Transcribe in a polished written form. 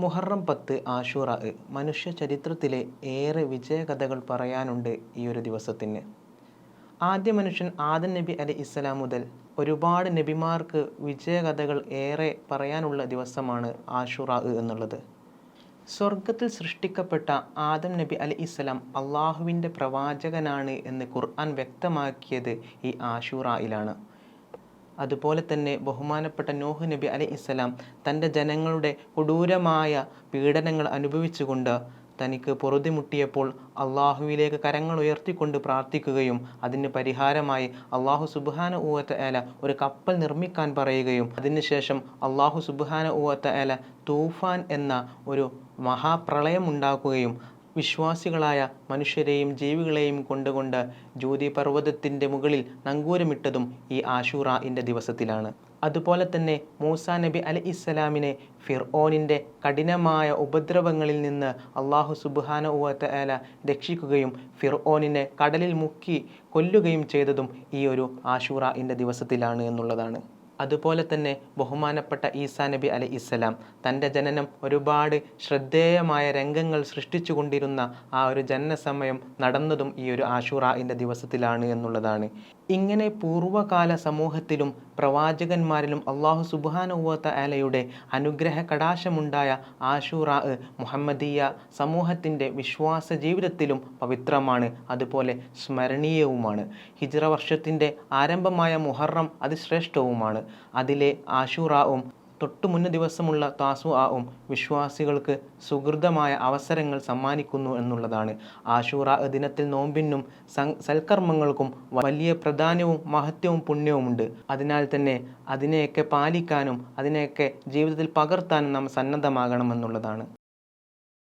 മുഹറം 10 ആശൂറ. മനുഷ്യ ചരിത്രത്തിലെ ഏറെ വിജയകഥകൾ പറയാനുണ്ട് ഈ ഒരു ദിവസത്തിന്. ആദ്യ മനുഷ്യൻ ആദം നബി അലൈഹിസ്സലാം മുതൽ ഒരുപാട് നബിമാർക്ക് വിജയകഥകൾ ഏറെ പറയാനുള്ള ദിവസമാണ് ആശൂറ എന്നുള്ളത്. സ്വർഗത്തിൽ സൃഷ്ടിക്കപ്പെട്ട ആദം നബി അലൈഹിസ്സലാം അള്ളാഹുവിൻ്റെ പ്രവാചകനാണ് എന്ന് ഖുർആൻ വ്യക്തമാക്കിയത് ഈ ആശൂറയിലാണ്. അതുപോലെ തന്നെ ബഹുമാനപ്പെട്ട നൂഹ് നബി അലൈഹിസ്സലാം തൻ്റെ ജനങ്ങളുടെ കൊടൂരമായ പീഡനങ്ങൾ അനുഭവിച്ചുകൊണ്ട് തനിക്ക് പൊറുതിമുട്ടിയപ്പോൾ അള്ളാഹുവിലേക്ക് കരങ്ങൾ ഉയർത്തിക്കൊണ്ട് പ്രാർത്ഥിക്കുകയും അതിന് പരിഹാരമായി അള്ളാഹു സുബ്ഹാനഹു വ തആല ഒരു കപ്പൽ നിർമ്മിക്കാൻ പറയുകയും അതിനുശേഷം അള്ളാഹു സുബ്ഹാനഹു വ തആല തൂഫാൻ എന്ന ഒരു മഹാപ്രളയം ഉണ്ടാക്കുകയും വിശ്വാസികളായ മനുഷ്യരെയും ജീവികളെയും കൊണ്ടുകൊണ്ട് ജൂതി പർവ്വതത്തിൻ്റെ മുകളിൽ നങ്കൂരമിട്ടതും ഈ ആശൂറയിൻ്റെ ദിവസത്തിലാണ്. അതുപോലെ തന്നെ മൂസാ നബി അലൈഹിസ്സലാമിനെ ഫിർഔനിൻ്റെ കഠിനമായ ഉപദ്രവങ്ങളിൽ നിന്ന് അള്ളാഹു സുബ്ഹാനഹു വ തആല രക്ഷിക്കുകയും ഫിർഔനിനെ കടലിൽ മുക്കി കൊല്ലുകയും ചെയ്തതും ഈ ഒരു ആശൂറയിൻ്റെ ദിവസത്തിലാണ് എന്നുള്ളതാണ്. അതുപോലെ തന്നെ ബഹുമാനപ്പെട്ട ഈസാ നബി അലൈഹിസ്സലാം തൻ്റെ ജനനം ഒരുപാട് ശ്രദ്ധേയമായ രംഗങ്ങൾ സൃഷ്ടിച്ചു കൊണ്ടിരുന്ന ആ ഒരു ജനനസമയം നടന്നതും ഈ ഒരു ആശൂറയിൻ്റെ ദിവസത്തിലാണ് എന്നുള്ളതാണ്. ഇങ്ങനെ പൂർവ്വകാല സമൂഹത്തിലും പ്രവാചകന്മാരിലും അള്ളാഹു സുബ്ഹാനഹു വ തആലയുടെ അനുഗ്രഹ കടാശമുണ്ടായ ആശൂറ മുഹമ്മദീയ സമൂഹത്തിൻ്റെ വിശ്വാസ ജീവിതത്തിലും പവിത്രമാണ്, അതുപോലെ സ്മരണീയവുമാണ്. ഹിജ്റ വർഷത്തിൻ്റെ ആരംഭമായ മുഹറം അതിശ്രേഷ്ഠവുമാണ്. അതിലെ ആശൂറവും തൊട്ടു മുന്ന ദിവസമുള്ള താസുആവും വിശ്വാസികൾക്ക് സുഹൃതമായ അവസരങ്ങൾ സമ്മാനിക്കുന്നു എന്നുള്ളതാണ്. ആശൂറ ദിനത്തിൽ നോമ്പിനും സൽക്കർമ്മങ്ങൾക്കും വലിയ പ്രാധാന്യവും മഹത്വവും പുണ്യവുമുണ്ട്. അതിനാൽ തന്നെ അതിനെയൊക്കെ പാലിക്കാനും അതിനെയൊക്കെ ജീവിതത്തിൽ പകർത്താനും നാം സന്നദ്ധമാകണം എന്നുള്ളതാണ്.